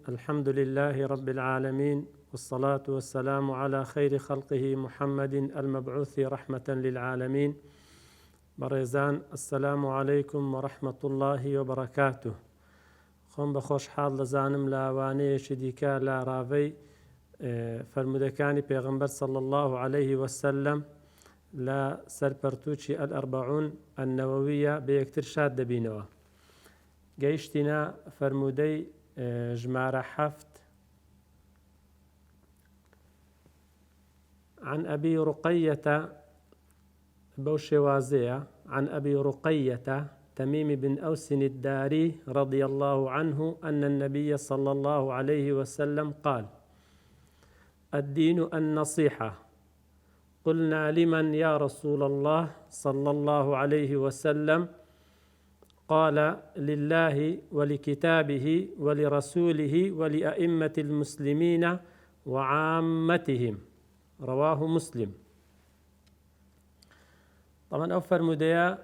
الحمد لله رب العالمين، والصلاة والسلام على خير خلقه محمد المبعوث رحمة للعالمين. بريزان السلام عليكم ورحمة الله وبركاته. خۆم بە خۆشحاڵ دەزانم لە ئەوانەیەکی دیکە لە ڕاوەی فەرمودەکانی پێغەمبەر صلی الله عليه وسلم لە سەرپەرتووکی الأربعون النووية بە یەکتر شاد دەبینەوە. گەیشتینە فەرمودەی ژمارە 7 عن أبي رقية بوشوازية عن أبي رقية تميم بن أوس الداري رضي الله عنه أن النبي صلى الله عليه وسلم قال: الدين النصيحة. قلنا: لمن يا رسول الله صلى الله عليه وسلم؟ قال: لله ولكتابه ولرسوله ولأئمة المسلمين وعامتهم. رواه مسلم. طبعا أو فرموديا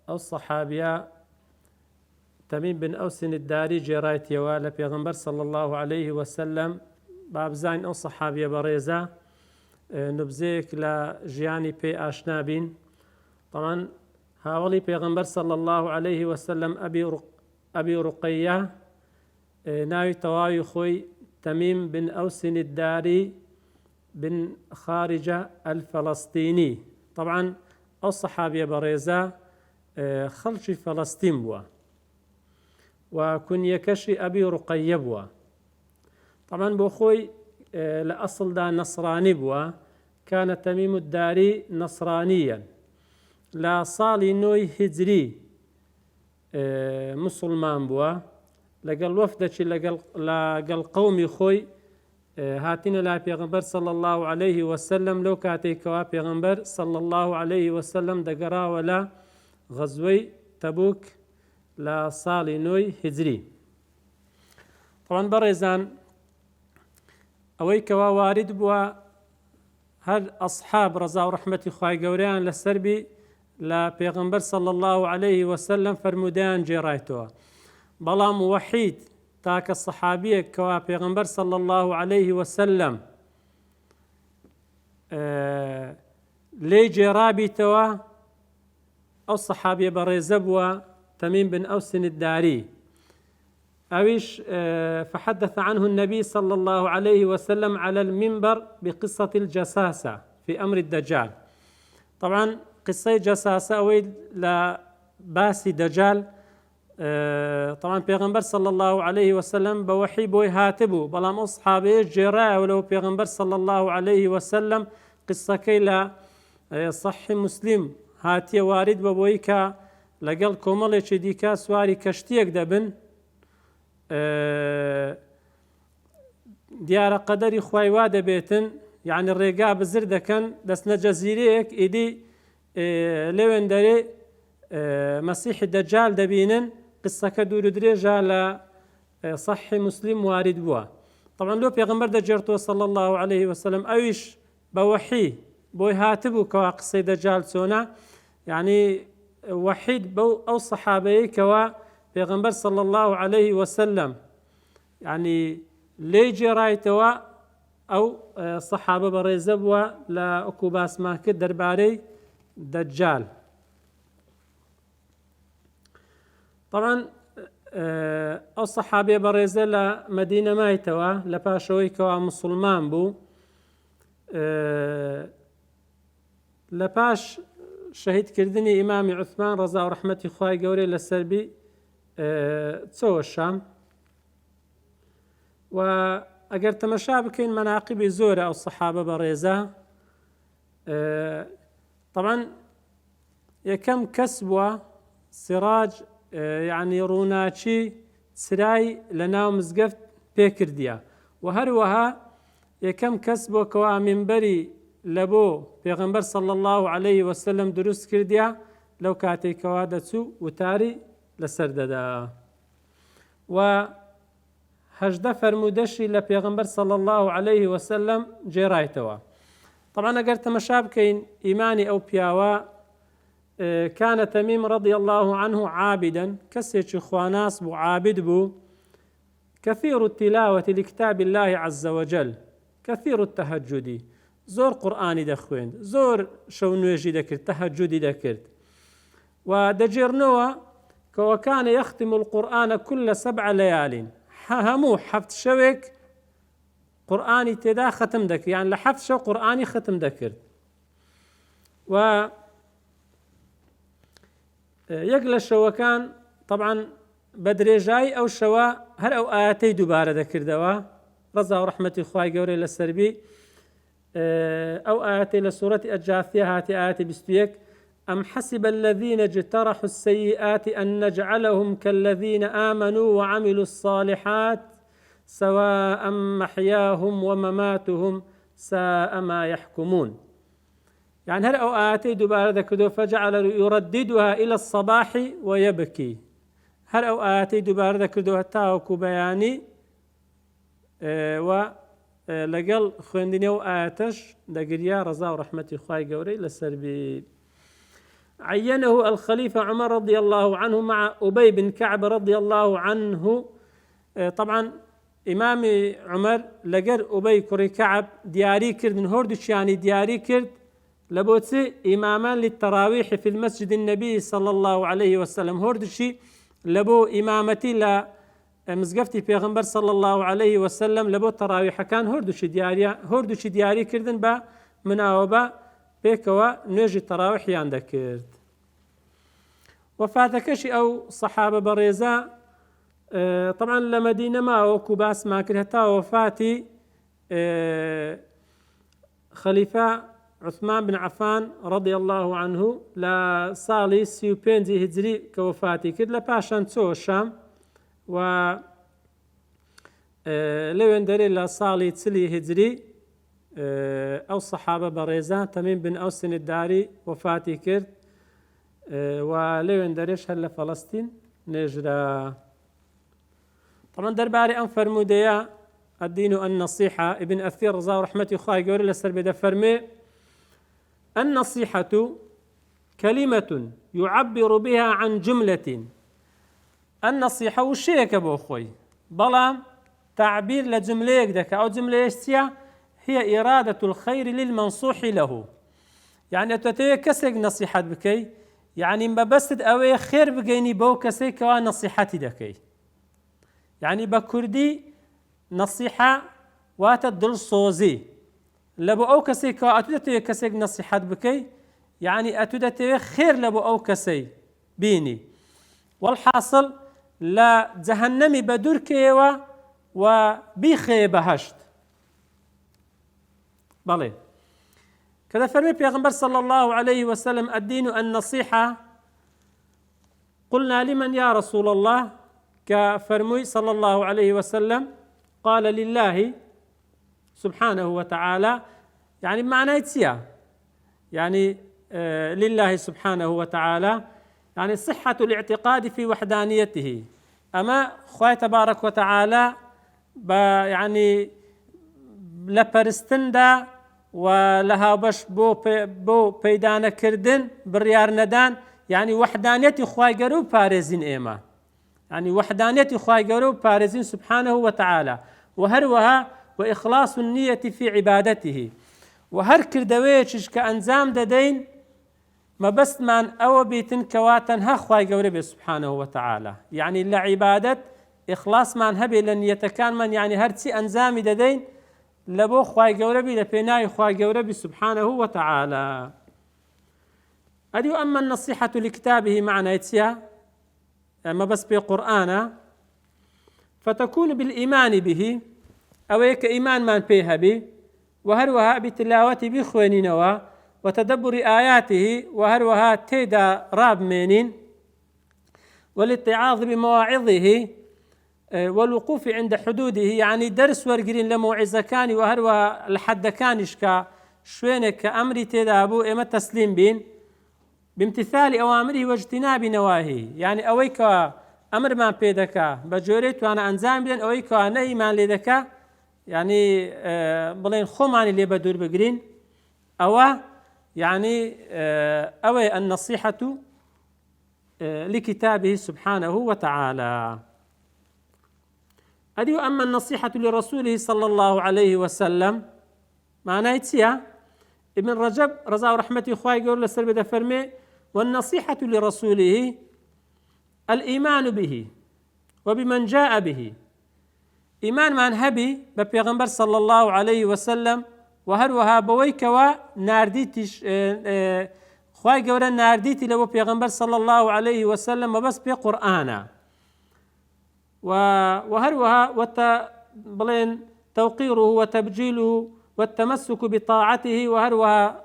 أو الصحابية تميم بن أوس الداري جرايت يوالا بيغمبر صلى الله عليه وسلم باب زين أو صحابية بريزة نبزيك لجياني بي آشنابين. طبعا هاولي بيغمبر صلى الله عليه وسلم أبي رقية ناوي تواوي خوي تميم بن أوس الداري بن خارجة الفلسطيني. طبعا أو صحابي بريزة خلشي فلسطين بوا، وكن يكشي أبي رقية بوا. طبعا بوخوي لأصل دا نصراني بوا، كان تميم الداري نصرانيا. لا صالي نوي هجري مسلمان بوا، لقل وفدك لقل قومي خوي هاتين لا پیغمبر صلى الله عليه وسلم لو كاتي كوا پیغمبر صلى الله عليه وسلم دقرا ولا غزوي تبوك لا صالي نوي هجري. طبعا بريزان اوي كوا وارد بوا هر اصحاب رضا ورحمة خواهي قوريان للسربي لا پیغمبر صلى الله عليه وسلم فرمودان جيرايتوا، بلام وحيد تاك الصحابية كوا پیغمبر صلى الله عليه وسلم لي جرابي توا أو صحابية بريزبوا تميم بن أوس الداري أويش فحدث عنه النبي صلى الله عليه وسلم على المنبر بقصة الجساسة في أمر الدجال. طبعا قصة جساسة أوي لا باسي دجال. طبعا پیغمبر صلى الله عليه وسلم بوحي بوي هاتبو، بلام أصحابي جراء ولو پیغمبر صلى الله عليه وسلم قصة كيلا صح مسلم هاتي وارد ببويكا لقل كومالي ديكا سواري كشتيك دبن ديار قدري خواي وادا بيتن، يعني الرقاء بزردة كان دسنا جزيريك إيدي لوين داري مسيح الدجال دبينن. قصة كدور دريجة لا صح مسلم وارد بوا. طبعا لو پیغمبر دجرتو صلى الله عليه وسلم أويش بوحي بوي هاتبو كوا قصة دجال سونا، يعني وحيد بو أو صحابي كوا پیغمبر صلى الله عليه وسلم يعني ليجي رايتوا أو صحابة بريزبوا لا أكوباس ما كدر باري دجال. طبعا أو صحابي بريزة لمدينة مايتوا لباشوي كوا مسلمان بو لباش شهيد كردني إمام عثمان رضا ورحمة خواهي قوري للسربي تسوى الشام. وأقر تمشى بكين مناقب زورة أو الصحابة بريزة. طبعا يكم كسبوا سراج يعني روناتشي سراي لنا مزقفت بيكرديا، وهروها يكم كسبوا كوا منبري لبو پیغمبر صلى الله عليه وسلم دروس كرديا لو كاتي كوا دتسو وتاري لسرددا. وهجد فرمودشي لپیغمبر صلى الله عليه وسلم جيرايتوا. طبعا اگر تمشاب كين إيماني أو بياوا كان تميم رضي الله عنه عابدا كسيش خواناس بو عابد بو كثير التلاوة لكتاب الله عز وجل كثير التهجد زور قرآني دخوين زور شونويجي دكرت تهجدي دكرت ودجرنوا وكان يختم القرآن كل 7 ليال همو حفت شوك قرآني تدا ختم دك يعني لحفت شو قرآني ختم دكرت و يقل شو كان طبعا بدري جاي أو شوا هل أو آياتي دوبارة ذكر دوا رضا ورحمة خواهي قوري للسربي أو آياتي لسورة الجاثية هاتي آياتي بستيك أم حسب الذين اجترحوا السيئات أن نجعلهم كالذين آمنوا وعملوا الصالحات سواء محياهم ومماتهم ساء ما يحكمون يعني هل أو آياتي دوبارة ذكر فجعل يرددها إلى الصباح ويبكي هل أو آياتي دوبارة ذكر تاوكو بياني ولقل خويندني أو آياتش دقريا رضا ورحمة خواهي قوري للسربي عينه الخليفة عمر رضي الله عنه مع أبي بن كعب رضي الله عنه طبعا إمام عمر لقر أبي كري كعب دياري كرد من هردش يعني دياري كرد لبوتسي إماما للتراويح في المسجد النبي صلى الله عليه وسلم هردشي لبو إمامتي لا مزقفتي پیغمبر صلى الله عليه وسلم لبو تراويح كان هردشي دياري كردن با مناوبة بيكوا نوجي تراويح ياندكرد وفاتكشي أو صحابة بريزا طبعا لمدينة ما وكو باس ما كرهتا وفاتي خليفة عثمان بن عفان رضي الله عنه لا صالي سيوبينزي هجري كوفاتي كد لباشان تسو الشام و لوين داري لا صالي تسلي هجري أو صحابة بريزة تميم بن أوس الداري وفاتي كرد ولوين داريش هلا فلسطين نجرى طبعا درباري أن فرموديا الدين النصيحة ابن أثير رضا ورحمة خواهي قوري لسر بدا فرمي النصيحة كلمة يعبر بها عن جملة النصيحة وشيك أبو أخوي بلام تعبير لجملة دك أو جملة يشتيا هي إرادة الخير للمنصوح له يعني أتوتي كسك نصيحة بكي يعني ما بسد أوي خير بقيني بو كسي كوا نصيحتي دكي يعني بكردي نصيحة واتدل صوزي لبو أو كسي كوا أتوتي كسك نصيحة بكي يعني أتوتي خير لبو أو كسي بيني والحاصل لا جهنمي بدور كيوا وبيخي بهشت بلي كذا فرمي پیغمبر صلى الله عليه وسلم الدين النصيحة قلنا لمن يا رسول الله كفرمي صلى الله عليه وسلم قال لله سبحانه وتعالى يعني بمعنى يتسيا يعني لله سبحانه وتعالى يعني صحة الاعتقاد في وحدانيته أما خواه تبارك وتعالى يعني لپرستندا ولها بش بو پیدانه کردن بریار ندان يعني وحدانية خواه گرو پارزين ايما يعني وحدانية خواه گرو پارزين سبحانه وتعالى وهروها وإخلاص النية في عبادته وهر كردويتش كأنزام ددين ما بس من أو بيتن كواتن ها خواه گرو سبحانه وتعالى يعني لعبادة إخلاص من هبي لن يتكان من يعني هرتي أنزام ددين لبو خواهي قوربي لبناي خواهي قوربي سبحانه وتعالى أديو أما النصيحة لكتابه معنى يتسيا أما بس بقرآن فتكون بالإيمان به أو يك إيمان من بيها به وهروها بتلاوته بخوانينوا وتدبر آياته وهروها تيدا راب مينين والاتعاظ بمواعظه والوقوف عند حدوده يعني درس ورقرين لموعظة كان وهروها لحد كانش شوينك أمري تدابو إما تسليم بين بامتثال أوامره واجتناب نواهيه يعني أويك أمر ما بيدك بجوريت وأنا أنزام بين أويك نهي ما لدك يعني بلين خمان اللي بدور بقرين أو يعني أوي النصيحة لكتابه سبحانه وتعالى. أدي أما النصيحة لرسوله صلى الله عليه وسلم معناه تيا ابن رجب رضا ورحمة إخوائي يقول لسر بدا فرمي والنصيحة لرسوله الإيمان به وبمن جاء به. إيمان من هبي ببيغمبر صلى الله عليه وسلم وهروها بويك ونارديتش خواهي قولا نارديتي لبو بيغمبر صلى الله عليه وسلم وبس بقرآن وهروها بلين توقيره وتبجيله والتمسك بطاعته وهروها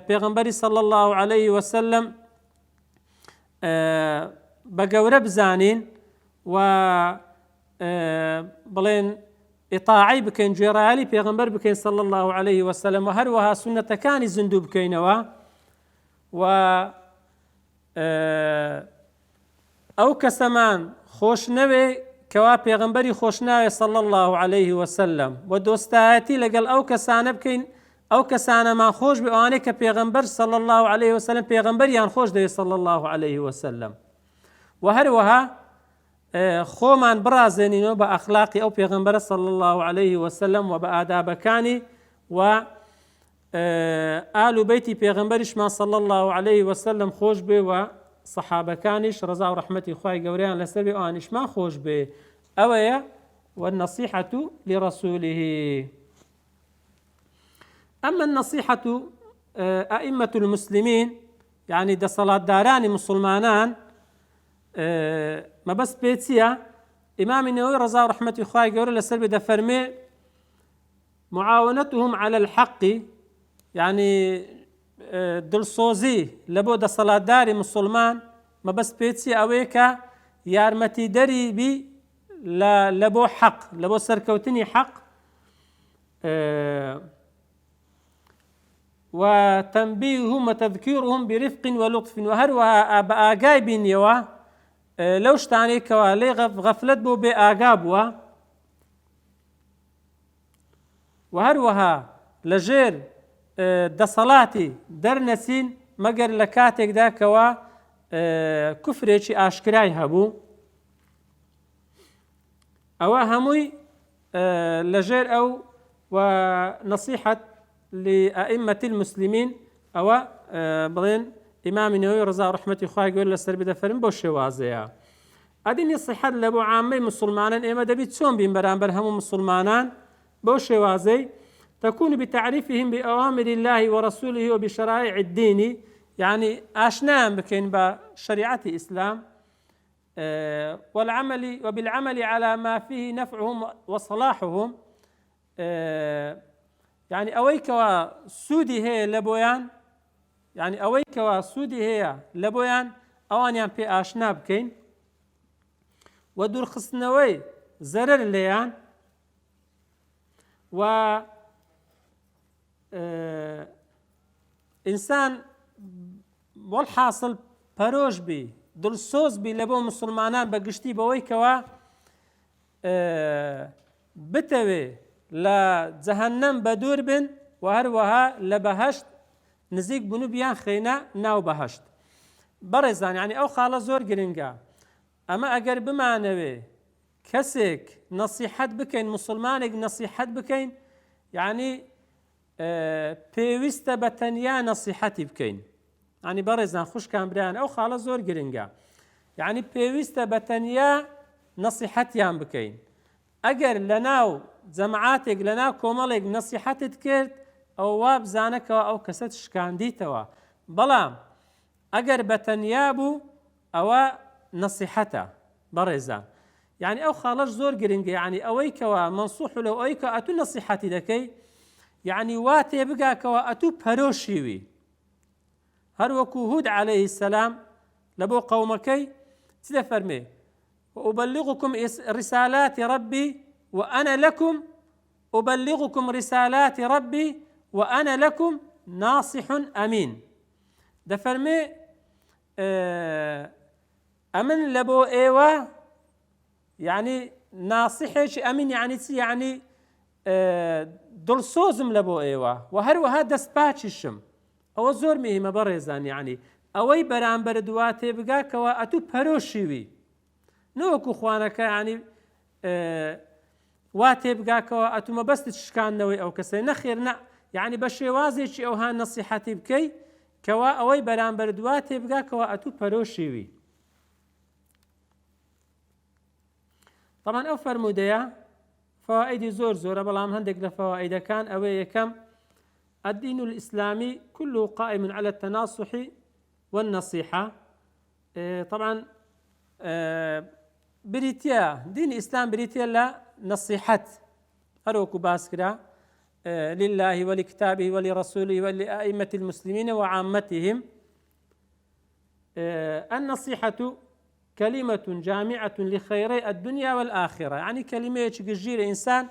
بيغمبر صلى الله عليه وسلم بقورة بزانين و بلين إطاعي بكين جيرالي بيغمبر بكين صلى الله عليه وسلم وهروها سنة كان الزندو بكينوا و أو كسمان خوش نوي كوا بيغمبري خوش نوي صلى الله عليه وسلم ودوستاتي لقل أو كسانة بكين أو كسانة ما خوش بأوانيك بيغمبر صلى الله عليه وسلم بيغمبر يان خوش دي صلى الله عليه وسلم وهروها خومان برازنينو بأخلاقي أو بيغمبر صلى الله عليه وسلم وبآداب كاني و آل بيتي بيغمبرش ما صلى الله عليه وسلم خوش به وصحابة كانش رضا ورحمة إخوائي قوريان لسربي آنش ما خوش به أويا والنصيحة لرسوله. أما النصيحة أئمة المسلمين يعني دا صلاة داران مسلمانان ما بس بيتيا إمام النووي رضا ورحمة إخوائي قوريان لسربي دا فرمي معاونتهم على الحق يعني دلسوزي لبود صلاة داري مسلمان ما بس بيتسي أويكا يارمتي دري بي لبو حق لبو سركوتني حق وتنبيههم وتذكيرهم برفق ولطف وهروها بآقاي بنيوا لوش تعنيك ولي غفلت بو بآقابوا وهروها لجير دا صلاتي درنسين مگر لكاتك دا كوا كفريشي آشكراي هبو أو هموي لجير أو ونصيحة لأئمة المسلمين أو بغين إمام النووي رضا رحمة إخوائي يقول لسر بدا فرم بوشي وازيا أدين الصحة لبو عامي مسلمانان إما دبيت سون بين برانبر همو مسلمانان بوشي وازي تكون بتعريفهم بأوامر الله ورسوله وبشرائع الدين يعني آشناهم بكين بشريعة الإسلام وبالعمل على ما فيه نفعهم وصلاحهم يعني أويك وسودي هي لبويان يعني أويك وسودي هي لبويان أوانيان بي آشنا بكين ودور خصنوي زرر ليان و إنسان والحاصل پروش بي دلسوز بي لبو مسلمانان بقشتي بويكوا بتوي لجهنم بدور بن وهروها لبهشت نزيق بنو بيان خينا ناو بهشت برزان يعني أو خالة زور قرنقا أما أقر بمعنوي كسك نصيحت بكين مسلمانك نصيحت بكين يعني پێویستە بە تەنیا نەسیحەتی بکەین ینی بەڕێزان خوشکان برایان ئەو خاڵە زۆر گرنگە یعنی پێویستە بە تەنیا نەسیحەتیان بکەین ئەگەر لەناو جەماعاتێک لەناو کۆمەڵێک نەسیحەتت کرد ئەو وا بزانەکەوە ئەو کەسەت شکاندیتەوە بەڵام ئەگەر بە تەنیا بوو ئەوە نەسیحەتە بەڕێزان یعنی ئەو خاڵەش زۆر گرنگە یعنی ئەوەی کەوە مەنسوح لەو ئەوەی کە ئەتوو نەسیحەتی دەکەی يعني واتي بقى كوا أتو بروشيوي هروكو هود عليه السلام لبو قومكي تدفرمي وأبلغكم رسالات ربي وأنا لكم أبلغكم رسالات ربي وأنا لكم ناصح أمين دفرمي أمن لبو إيوا يعني ناصحش أمين يعني دڵسۆزم لە بۆ ئێوە و هەروەها دەستپاچیشم ئەوە زۆر میهمە بەڕێزان، یعنی ئەوەی بەرامبەر دوا تێبگاکەوە ئەتوو پەرۆشیوی نەوەکو خوانەکە، ینی وا تێبگاکەوە ئەتومە بەستت شکاندنەوەی ئەو کەسەی نەخێر نە، یعنی بە شێوازێکی ئەوها نەسیحەتی بکەی کەوا ئەوەی بەرامبەر دوا تێبگاکەوە ئەتوو پەرۆشیوی. طبعا ئەو فەرمودەیە فوائدی زۆر زۆرە، بەڵام هەندێک لە فوائدەکان ئەوەی یەکەم الدين الإسلامي كله قائم على التناصح والنصيحة. طبعا بريتيا دين الإسلام بريتيا لا نصيحة أروكو باسكرا لله ولكتابه ولرسوله ولأئمة المسلمين وعامتهم. النصيحة كلمة جامعة لخيري الدنيا والآخرة، يعني كلمة يجير إنسان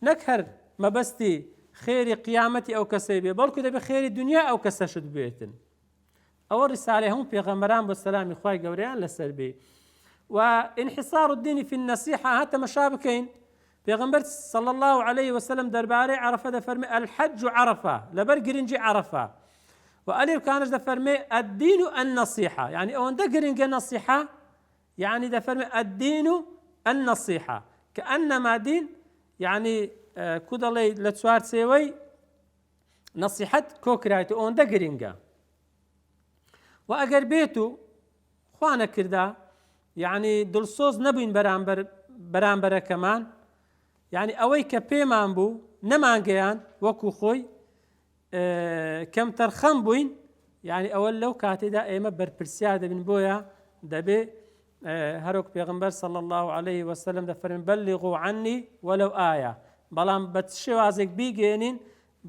نكهر ما بستي خير قيامتي أو كسيبي بل كده بخير الدنيا أو كسشد بيتن أو رسالة هم في غمران بالسلام إخوائي قوريان للسلبي. وانحصار الدين في النصيحة هات مشابكين في غمبر صلى الله عليه وسلم درباري عرفة دفرمي الحج عرفة لبرقرنجي عرفة، وقالي كانش دفرمي الدين النصيحة، يعني أو ده قرنجي نصيحة، يعني دفرمي الدين النصيحة كأنما دين يعني كودالي لتسوار سيوي نصيحة كوكرايتو أون دا قرنجا. وأجر بيتو خوانا كردا يعني دلسوز نبين برامبر كمان، يعني أوي كبيمان بو نمان جيان وكو خوي كم ترخم بوين، يعني أول لو كاتدا إيما بربرسيادة من بويا دبي هروك بيغمبر صلى الله عليه وسلم دفرن بلغوا عني ولو آية، بەڵام بە شێوازێک بیگەێنین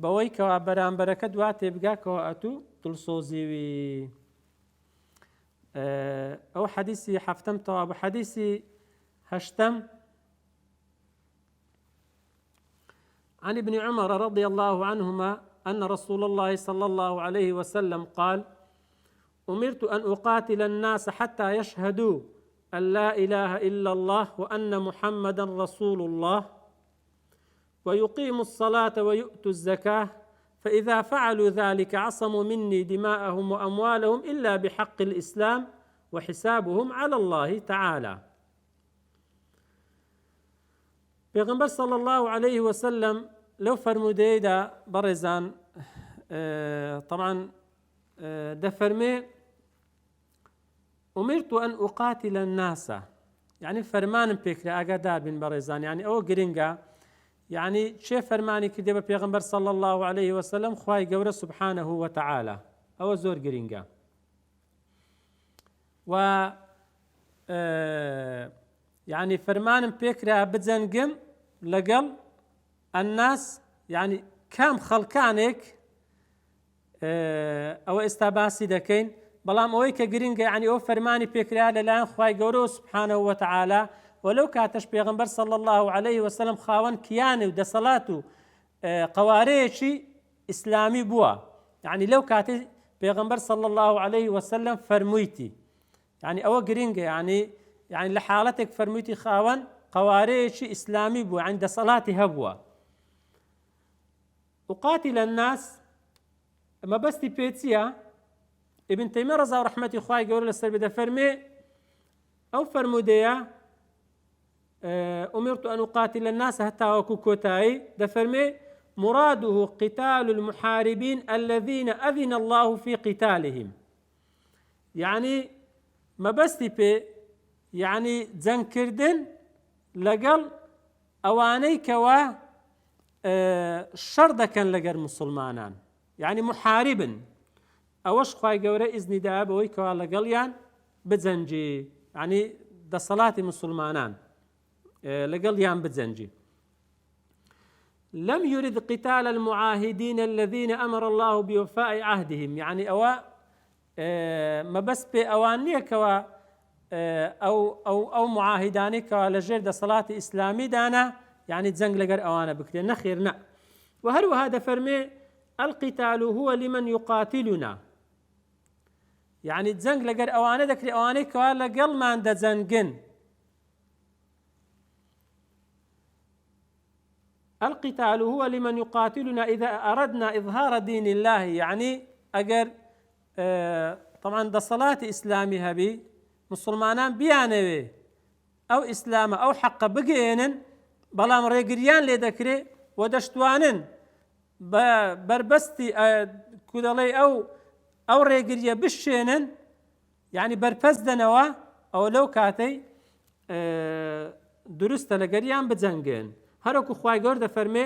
بەوەی کەوا بەرامبەرەکە دوا تێبگاکەوە ئەتوو دڵسۆزیوی. ئەو حەدیثی حەفتەم تەوا بە حەدیثی هەشتەم عن ابن عمر رضي الله عنهما أن رسول الله صلى الله عليه وسلم قال أمرت أن أقاتل الناس حتى يشهدوا أن لا إله إلا الله وأن محمدا رسول الله ويقيموا الصلاة ويؤتوا الزكاة، فإذا فعلوا ذلك عصموا مني دماءهم وأموالهم إلا بحق الإسلام وحسابهم على الله تعالى. پیغمبر صلى الله عليه وسلم لو فرمودي دا برزان طبعا دفرمي أمرت أن أقاتل الناس، يعني فرمان بكرة أقدار بن برزان، يعني أو قرنقا، يعني شيء فرماني كده بيغمبر صلى الله عليه وسلم خواي قورة سبحانه وتعالى أو زور قرنقا. و يعني فرمان بيكرا بتزنقم لقل الناس، يعني كام خلقانك أو استاباسي دكين بلام أويك قرنقا، يعني أو فرماني بيكرا للآن خواي قورة سبحانه وتعالى. ولو كاتش بيغمبر صلى الله عليه وسلم خاون كياني ودا صلاته قواريشي إسلامي بوا، يعني لو كاتش بيغمبر صلى الله عليه وسلم فرمويتي، يعني أو قرينجا، يعني لحالتك فرمويتي خاون قواريشي إسلامي بوا عند صلاتي هبوا. أقاتل الناس ما بستي بيتسيا ابن تيمية رضا ورحمة إخوائي قول للسلبي فرمي أو فرموديا أمرت أن أقاتل الناس حتى وكوكوتاي دفرمي مراده قتال المحاربين الذين أذن الله في قتالهم، يعني ما بستي بي يعني زنكردن لقل أواني كوا شردكا لقر مسلمانان، يعني محاربا أوش خواي قوري إذن داب ويكوا لقل يعني بزنجي، يعني دا صلاة مسلمانان لقل يان بتزنجي. لم يرد قتال المعاهدين الذين أمر الله بوفاء عهدهم، يعني ما بس بأوانية كوا أو معاهداني كوا لجرد صلاة إسلامي دانا، يعني تزنق لقر أوانا بكتير نخيرنا. وهل هذا فرمي القتال هو لمن يقاتلنا، يعني تزنق لقر أوانا ذكر أواني كوا لقل ما عند زنقن. القتال هو لمن يقاتلنا إذا أردنا إظهار دين الله، يعني ئەگەر طبعا دەسەڵاتی ئیسلامی هەبی مسلمانان بیانەوێ ئەو ئیسلامە ئەو حەقە بگەێنن بەڵام ڕێگریان لێ دەکرێت و دەشتوانن بە بربەستی کودەڵێ ئەو ڕێگریە بشێنن یعنی بەرپەس دەنەوە ئەو لەو کاتەی دروستە لەگەریان بجەنگێن هەروەکو خوای گەورە دەفەرمێ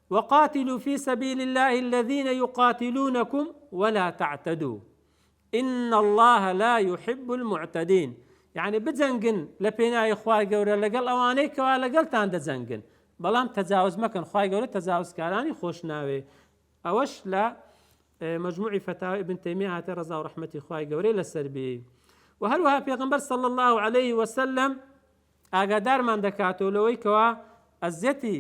وقاتلوا في سبيل الله الذين يقاتلونكم ولا تعتدوا إن الله لا يحب المعتدين يعني بجەنگن لە پێناوی خوای گەورە لەگەڵ ئەوانەی کەوا لەگەڵتان دەجەنگن بەڵام تەجاوز مەکەن خوای گەورە تەجاوزکارانی خۆش ناوێ ئەوەش لە مجموعی فتاوی ابن تەیمیە هاتە ڕەزا و ڕەحمەتی خوای گەورەی لەسەر بێ و هەروەها پێغەمبەر صلی الله عليه وسلم ئاگادارمان دەکاتەوە لەوەی کەوا ئەزیەتی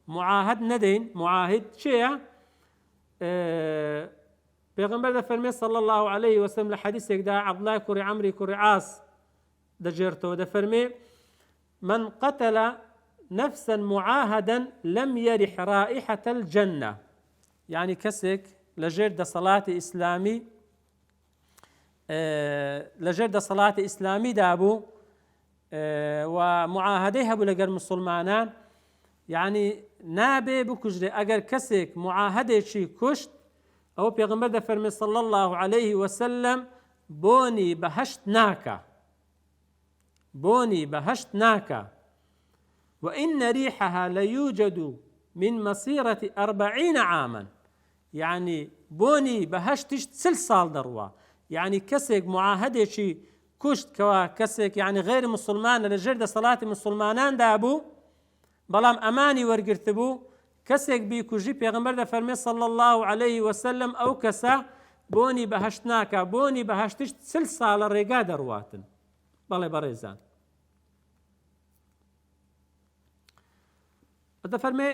معاهد نەدەین معاهد چییە پێغەمبەر دەفەرمێ صلی الله عليه وسلم لە حەدیثێکدا عەبدوڵای کوڕی عەمری کوڕی عاس دەجێرتەوە دەفەرمێ من قتل نفسا معاهدا لم يرح رائحة الجنة يعني کەسێک لەژێر دەسەڵاتی ئیسلامی لەژێر دەسەڵاتی ئیسلامیدا بوو و معاهدەی هەبوو لەگەر مسلمانان يعني نابێ بکوژرێ ئەگەر کەسێک معاهدێکی کوشت ئەوە پێغەمبەر دەفەرمێ صلی الله عليه وسلم بۆنی بەهەشت ناکە بۆنی بەهەشت ناکە وإن ريحها ليوجد من مسيرة 40 عاما يعني بۆنی بەهەشتیش 40 ساڵ دەڕوا يعني کەسێک معاهدێکی کوشت کەوا کەسێک يعني غێر مسلمانە لەژێر دەسەڵاتی مسلماناندا بوو بەڵام ئەمانی وەرگرت بوو کەسێک بیکوژی پێغەمبەر دەفەرمێ صلی الله عليه وسلم ئەو کەسە بۆنی بەهەشت ناکە بۆنی بەهەشتیش 40 ساڵە ڕێگا دەڕواتن بەڵێ بەڕێزان دەفەرمێ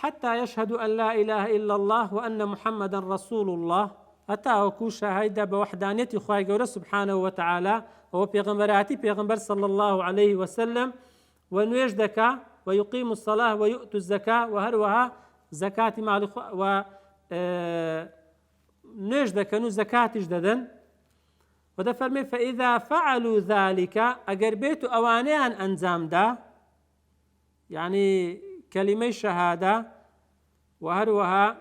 حتى يشهد أن لا إله إلا الله وأن محمدا رسول الله أتاوكو شاهد بوحدانية خوای گەورە سبحانه وتعالى هو پیغمبراتی پیغمبر صلى الله عليه وسلم ونوێژ دەکا ويقيم الصلاة ويؤتوا الزكاة وهروها زكاة مال و نوێژ دەکەن و زەکاتیش دەدەن ودەفەرمێ فإذا فعلوا ذلك ئەگەر بێت و ئەوانەیان ئەنجامدا يعني كلمة شهادة وهروها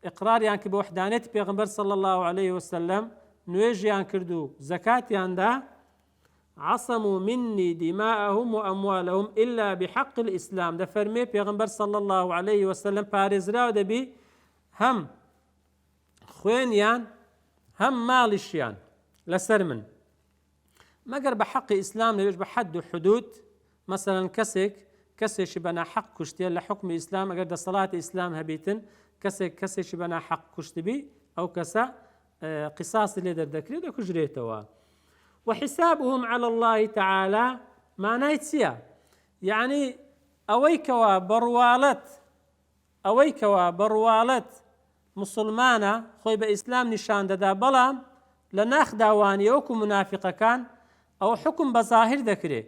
إقرار يعني بوحدانية پیغمبر صلى الله عليه وسلم نوێژیان کردو زكاتیان دا عصموا مني دماءهم وأموالهم إلا بحق الإسلام دەفەرمێ پیغمبر صلى الله عليه وسلم پارێزراو دەبی هەم خوێنیان هەم ماڵیشیان لەسەر من مەگەر بە حەقی ئیسلام نەبێت بە حەد و حدود مثلا کەسێکی بەناحەق کوشتێ لە حکمی ئیسلام ئەگەر دەسەڵاتی ئیسلام هەبیتن کەسێکی بەناحەق کوشتبی ئەو کەسە قیساسی لێ دەردەکرێت دەکوژرێتەوە وحسابهم على الله تعالى معنای چییە یعنی ئەوەی کەوا بەڕواڵەت مسلمانە خۆی بە ئیسلام نیشان دەدا بەڵام لە ناخداوانی وەکو منافقەکان ئەو حکم بە زاهر دەکرێت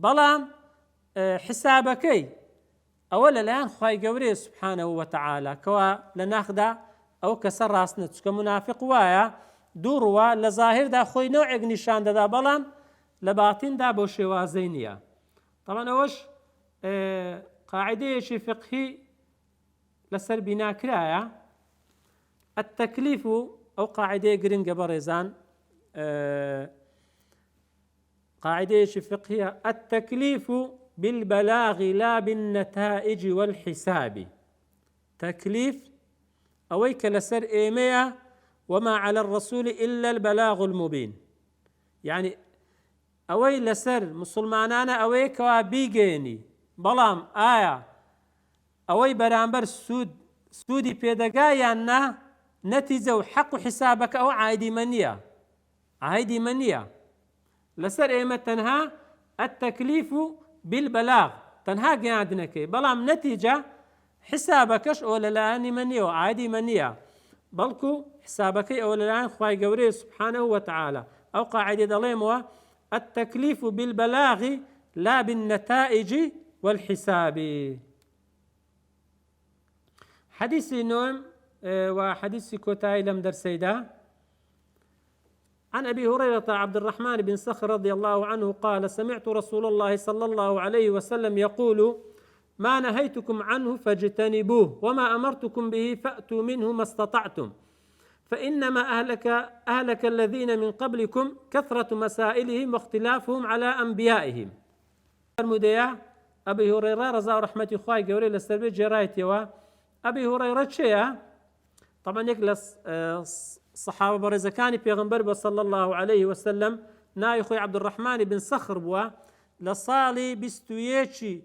بەڵام حسابەکەی ئەوە لەلایەن خوای گەورەی سبحانه وتعالى کەوا لە ناخدا ئەو کەسە ڕاستنە چکە منافق وایە دووڕوە لە زاهردا خۆی نەوعێک نیشان دەدا بەڵام لە باتیندا بۆ شێوازەی نییە طبعا ئەوەش قاعدەیەکی فقهی لەسەر بیناکرایە التەکلیف ئەو قاعدەیە گرنگە بەڕێزان قاعدەیەکی فقهیە التەکلیف بالبلاغ لا بالنتائج والحساب تەکلیف ئەوەی کە لەسەر ئێمەیە وما على الرسول إلا البلاغ المبين يعني ئەوەی لەسەر مسلمانانە ئەوەیە کەوا بیگەێنی بەڵام ئایا ئەوەی بەرامبەر سوودی پێدەگایان نا نەتیجە و حەق و حسابەکە ئەوە عایدی من نییە لەسەر ئێمە تەنها التەکلیف بالبلاغ تەنها گەیاندنەکەی بەڵام نەتیجە حسابەکەش ئەوە لەلایەنی من نییە و عایدی من نییە بەڵکو حسابەکەی ئەوە لەلایەن خوای گەورەی سبحانه وتعالى ئەو قاعدە دەڵێمەوە التەکلیف بالبلاغ لا بالنتائج والحساب حديثي نوم وحديثي كوتاي لم درسيدا. عن أبي هريرة عبد الرحمن بن صخر رضي الله عنه قال: سمعت رسول الله صلى الله عليه وسلم يقول: ما نهيتكم عنه فاجتنبوه، وما أمرتكم به فأتوا منه ما استطعتم، فإنما أهلك الذين من قبلكم كثرة مسائلهم واختلافهم على أنبيائهم. المدية أبي هريرة رضا ورحمة خواي قولي للسلبي جرايتي. وأبي هريرة شيء طبعا يجلس الصحابة برزكاني بيغنبر صلى الله عليه وسلم نايخوي عبد الرحمن بن صخر بوا لصالي بستويتشي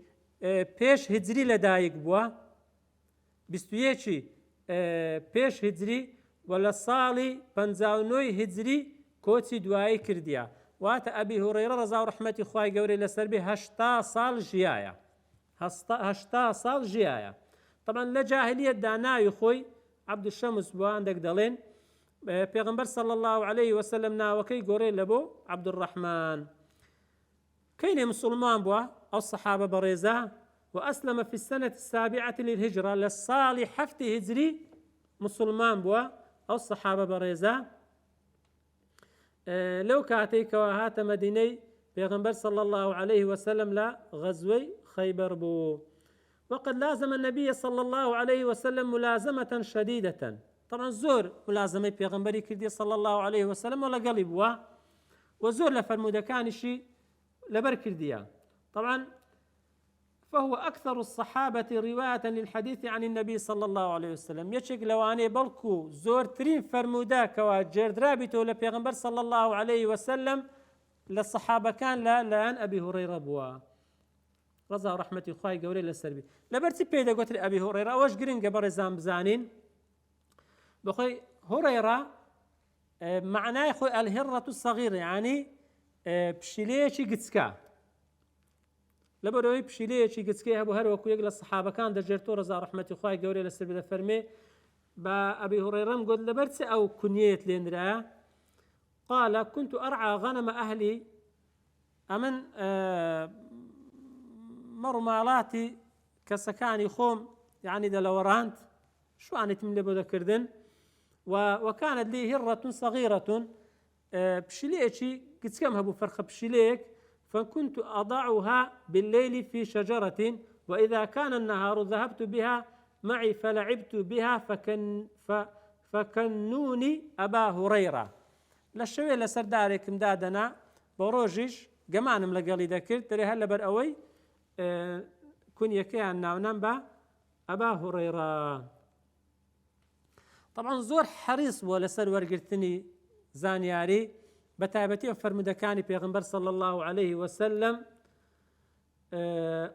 بيش هجري لدايق بوا بستويتشي بيش هجري ولا صالي بنزاونوي هجري كوتي دواي كرديا. وات أبي هريرة رضا ورحمة خواي قولي للسلبي 8 صال جيايا 8 صال جيايا. طبعا لجاهلية دانا يخوي عبد الشمس بوا عندك دلين پیغمبر صلى الله عليه وسلم ناوكي قوري لبو عبد الرحمن كين مسلمان بوا أو الصحابة بريزة، وأسلم في السنة 7 للهجرة للصالح حفتي هجري مسلمان بوا أو الصحابة بريزة. لو كاتيك وهات مديني پیغمبر صلى الله عليه وسلم لا غزوي خيبر بو. وقد لازم النبي صلى الله عليه وسلم ملازمة شديدة. طبعا زور ملازمة پیغمبري كردي صلى الله عليه وسلم ولا قلب وزور لفرمودة كان شيء لبر كرديا. طبعا فهو أكثر الصحابة رواية للحديث عن النبي صلى الله عليه وسلم. يشك لواني بلكو زور ترين فرمودا كوا جرد رابطه لبيغمبر صلى الله عليه وسلم للصحابة كان لان أبي هريرة بوا رضا ورحمة الله قولي للسربي لبرتي بيدا قلت أبي هريرة واش قرين قبر زام بزانين بخي هريرة معناه خوي الهرة الصغيرة يعني بشيليشي قتسكا لبروي بشيليشي قتسكا هبو هروكو يقل الصحابة كان درجرتو رضا رحمة الله قولي للسربي فرمي با أبي هريرة قلت لبرتي أو كنيت لندرا قال: كنت أرعى غنم أهلي أمن مرمالاتي كسكاني خوم يعني دلورانت شو أنا تملي بذكردن وكانت لي هرة صغيرة بشليكي قد كم هبو فرخ بشليك فكنت أضعها بالليل في شجرة وإذا كان النهار ذهبت بها معي فلعبت بها فكنوني أبا هريرة. لشوي لسردارك مدادنا بروجيش جمانم لقالي ذكر تري هلا برأوي كن يكي عنا ونبا أبا هريرة. طبعا زور حريص ولا سر ورقرتني زانياري بتابتي وفرمدكاني بيغمبر صلى الله عليه وسلم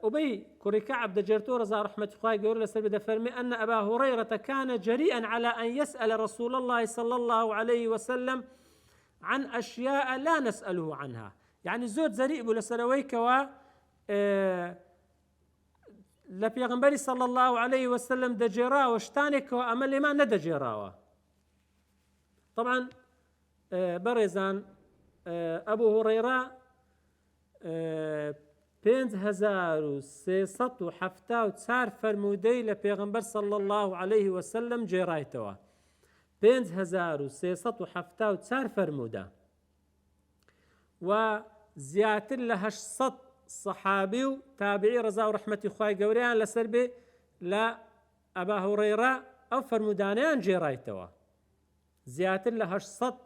أبي كوريكا عبد جرتور رضا رحمة الله يقول لسر فرمي أن أبا هريرة كان جريئا على أن يسأل رسول الله صلى الله عليه وسلم عن أشياء لا نسأله عنها. يعني زود زريء بلسرويك لبيغمبري صلى الله عليه وسلم دجرا وشتانك وأمل ما ندجراوا. طبعا برزان أبو هريرة 5374 فرمودي لبيغمبر صلى الله عليه وسلم جرايتوا 5374 فرمودا وزياتر لها 800 صحابي وتابعي رضا ورحمة الله قوريان لسربي لا أبا هريرة أو فرمودانيان جيرايتوا زياتر لها 800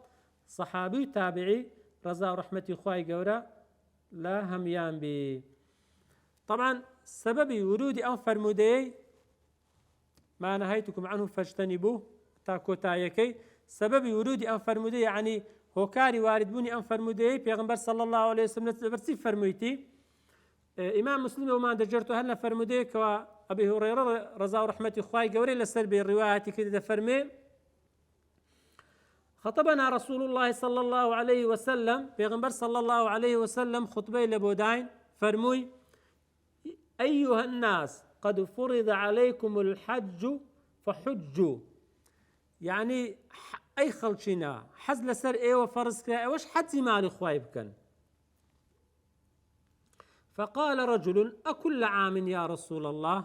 صحابي وتابعي رضا ورحمة الله قورا لا هميان بي. طبعا سبب ورود أو فرمودي ما نهيتكم عنه فاجتنبوه تاكو تايكي سبب ورود أو فرمودي يعني هوكاري وارد بوني أو فرمودي بيغمبر صلى الله عليه وسلم برسي فرمويتي إمام مسلم وما دجرته هلا فرمودي كوا أبي هريرة رضا ورحمة الله قوري لسربي الرواية كده فرمي خطبنا رسول الله صلى الله عليه وسلم بيغمبر صلى الله عليه وسلم خطبي لبوداين فرموي: أيها الناس قد فرض عليكم الحج فحجوا. يعني أي خلشنا حزل سر إيه وفرز كلا وش حتى مالي خوايب كان. فقال رجل: أكل عام يا رسول الله؟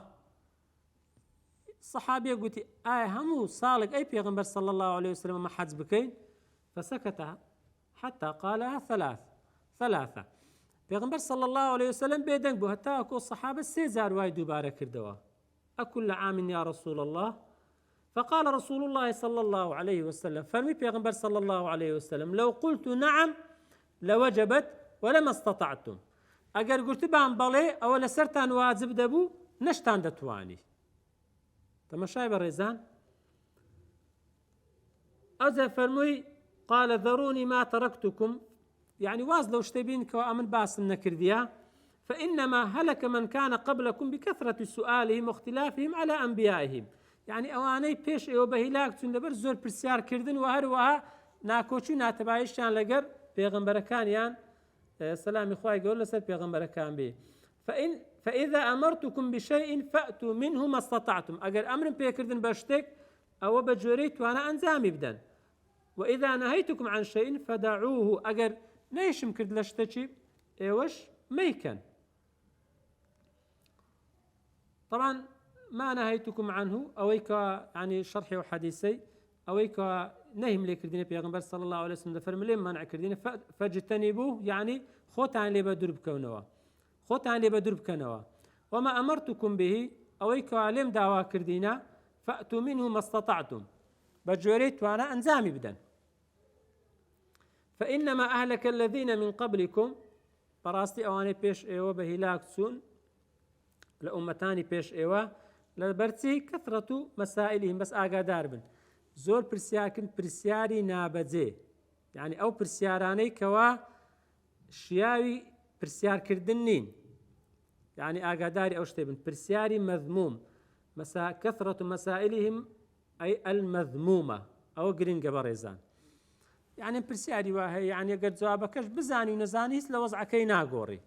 الصحابي قلت همو صالق أي بيغمبر صلى الله عليه وسلم ما حدز بكين، فسكت حتى قالها ثلاثة. بيغمبر صلى الله عليه وسلم بيدنگ بو حتى أكو الصحابة سيزار واي دوباره كردوا أكل عام يا رسول الله. فقال رسول الله صلى الله عليه وسلم فرمي بيغمبر صلى الله عليه وسلم لو قلت نعم لوجبت ولما استطعتم، أجر قلت بان بلي أو لسرتان واجب دبو نشتان دتواني. تمشاي بريزان أزا فرمي قال ذروني ما تركتكم، يعني واز لو اشتبين كوامن باس النكرديا، فإنما هلك من كان قبلكم بكثرة سؤالهم واختلافهم على أنبيائهم. يعني أواني بيش إيو بهلاك تندبر زور برسيار كردن وهروها ناكوچو ناتبايشان لقر بيغمبر كان يان سلام إخوائي قول لسر بيغمبر كان بي فإذا أمرتكم بشيء فأتوا منه ما استطعتم، أجر أمر بيكردن بشتك أو بجوريت وأنا أنزامي بدن، وإذا نهيتكم عن شيء فدعوه، أجر نيشم كرد لشتكي إيوش ميكن. طبعا ما نهيتكم عنه أويك يعني شرحي وحديثي أويك نهم لي كردين بيغمبر صلى الله عليه وسلم فرم لي منع كردين فاجتنبوه، يعني خوتان لي بدرب كونوا خوتان لي بدرب كونوا. وما أمرتكم به أويك علم دعوا كردينا فأتوا منه ما استطعتم، بجوريت وأنا أنزامي بدن. فإنما أهلك الذين من قبلكم، براستي أواني بيش إيوه بهلاك سون لأمتاني بيش إيوه لبرتي كثرة مسائلهم، بس آقادار بن زور برسياكن برسياري نابجي، يعني أو برسياراني كوا شياوي برسيار كردنين، يعني آقاداري أو شتبن برسياري مذموم، كثرة مسائلهم أي المذمومة أو قرنق بريزان. يعني برسياري واهي يعني قد جوابكش بزاني ونزاني لو وضعكي ناقوري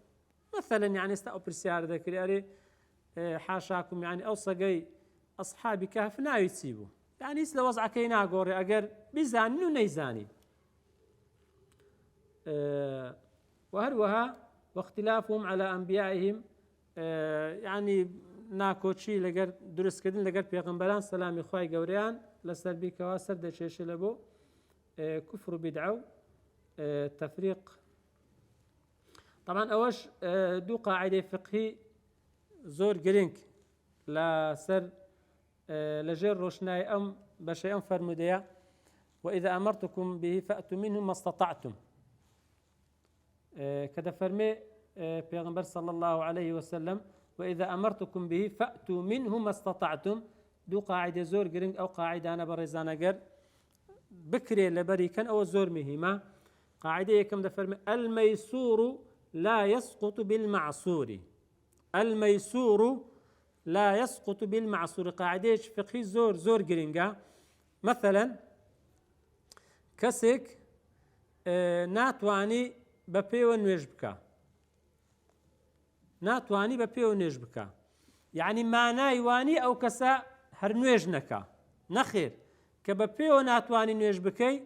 مثلا، يعني استأو برسيار ذكري أري حاشاكم يعني أوصقي أصحابي كهف ناوي تسيبو، يعني لو وضعكي ناقوري أقر بزاني ونيزاني. وهروها واختلافهم على أنبيائهم، يعني ناكوشي لقر درس كدن لقر بيغمبران سلامي خواهي قوريان لسر بيكوا سرد شيش لبو كفر بدعو تفريق. طبعا أوش دو قاعدة فقهي زور قرينك لا سر لجير روشناي أم بشيء فرموديا وإذا أمرتكم به فأتوا منه ما استطعتم. كذا فرمي بيغمبر صلى الله عليه وسلم وإذا أمرتكم به فأتوا منه ما استطعتم. دو قاعدة زور قرينك أو قاعدة أنا بريزانا قر بكري لبريكا أو زور مهمة. قاعدة كم دفرمي الميسور لا يسقط بالمعصور، الميسور لا يسقط بالمعصور. قاعدة فقهي زور قرينجا. مثلا كسك ناتواني بپیو نوێژ بکە، ناتوانی بە پێوە نوێژ بکە، یعنی مانای وانی ئەو کەسە هەر نوێژ نەکە، نەخێر کە بە پێوە ناتوانی نوێژ بکەی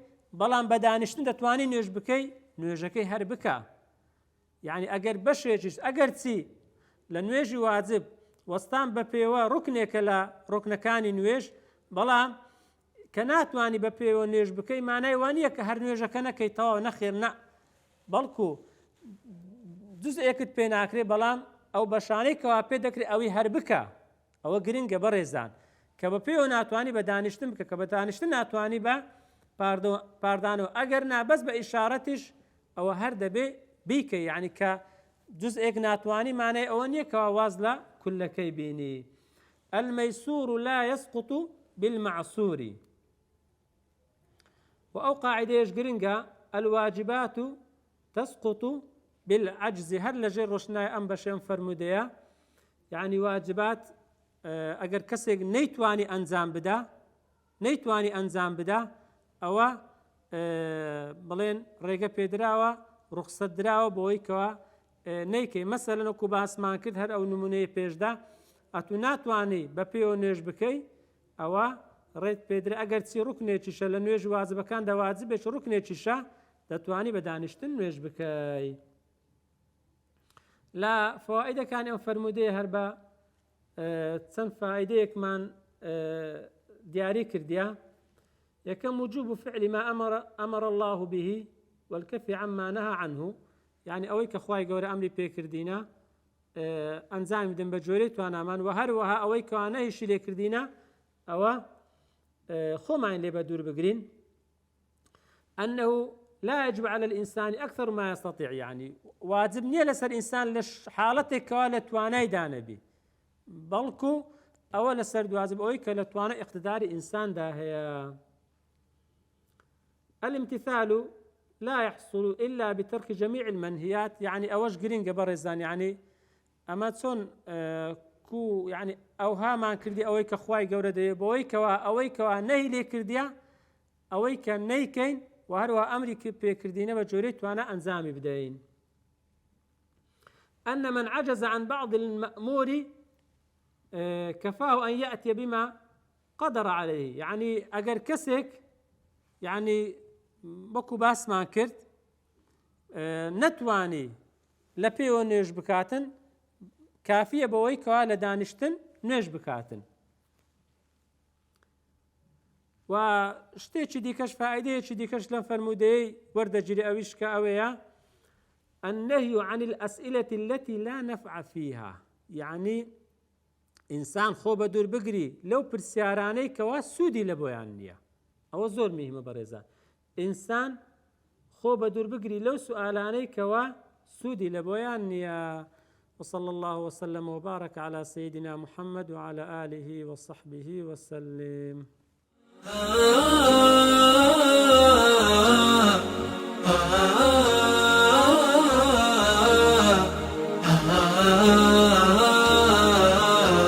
بەڵام بە دانیشتن دەتوانی نوێژ بکەی نوێژەکەی هەر بکە. یعنی ئەگەر بەشێکیش ئەگەر چی لە نوێژی واجب وەستان بە پێوە ڕوکنێکە لە ڕوکنەکانی نوێژ، بەڵام کە ناتوانی بە پێوە نوێژ بکەی مانای وانییە کە هەر نوێژەکە نەکەیتەوە، نەخێر نە، بەڵکو جزئێکت پێ ناکرێ بەڵام ئەو بەشانەی کەوا پێ دەکرێت ئەوی هەر بکە. ئەوە گرنگە بەڕێزان کە بە پێوە ناتوانی بە دانیشتن بکە، کە بە دانیشتن ناتوانی بە پاردانەوە، ئەگەر نابەس بە ئیشارەتیش ئەوە هەر دەبێ بیکە، یعنی کە جزئێک ناتوانی مانای ئەوە نییە کەوا واز لە کولەکەی بینی. المەیسور لا يسقط بالمعصور. وأو قاعدة گرنگە الواجبات تسقط بالعجز. هر لجر روشناي أم بشيم فرموديا، يعني واجبات أجر كسر نيتواني أنزام بدا أو بلين ريجا بيدراوا رخصة دراوا بويكوا نيكي مثلا وكو باسمان كد هر أو نموني بيجدا أتو ناتواني ببيو نيج بكي أو ريت بيدرا أجر تسي ركني تشا لنويج واجب كان دا واجبش ركني تشا دەتوانی بە دانیشتن نوێژ بکەی. لە فەوائیدەکانی ئەم فەرموودەیە هەر بە چەند فائیدەیەکمان دیاری کردیا. یەکەم وجوب فعل ما أمر الله به والكف عما نهى عنه، يعني ئەوەی کە خوای گەورە ئەمری پێکردینە ئەنجامی بدەن بە جۆرەی توانامان، و هەروەها ئەوەی کەوا نەهیشی لێکردینە ئەوە خۆمان لێ بە دوور بگرین. أنه لا يجب على الإنسان أكثر ما يستطيع، يعني واجب نییە لەسەر ئینسان لە حاڵەتێکەوە لە توانای دانەبی، بەڵکو ئەوە لەسەر دوازب ئەوەی کە لە توانە اقتداری ئینساندا هەیە. الامتثال لا يحصل إلا بترك جميع المنهيات، يعني أوش جرينج برزان، يعني أما تون كو يعني أوها ما كردي أويك أخواي جوردي بويك أويك نهي لي كرديا أويك نيكين وهروا أمريك بكردينا بجوريت وأنا أنزامي بدين. أن من عجز عن بعض المأمور كفاه أن يأتي بما قدر عليه، يعني أجر كسك يعني بكو باس ما كرت نتواني لبيو نيش بكاتن كافية بوي كوالا دانشتن نيش بكاتن. وشتيش ديكش فائدة ديكش لن فرمودي ورد جري أويش كأويا النهي عن الأسئلة التي لا نفع فيها، يعني إنسان خوب دور بقري لو برسياراني كوا سودي لبويانيا أو زور مهمة برزان، إنسان خوب دور بقري لو سؤالاني كوا سودي لبويانيا. وصلى الله وسلم وبارك على سيدنا محمد وعلى آله وصحبه وسلم.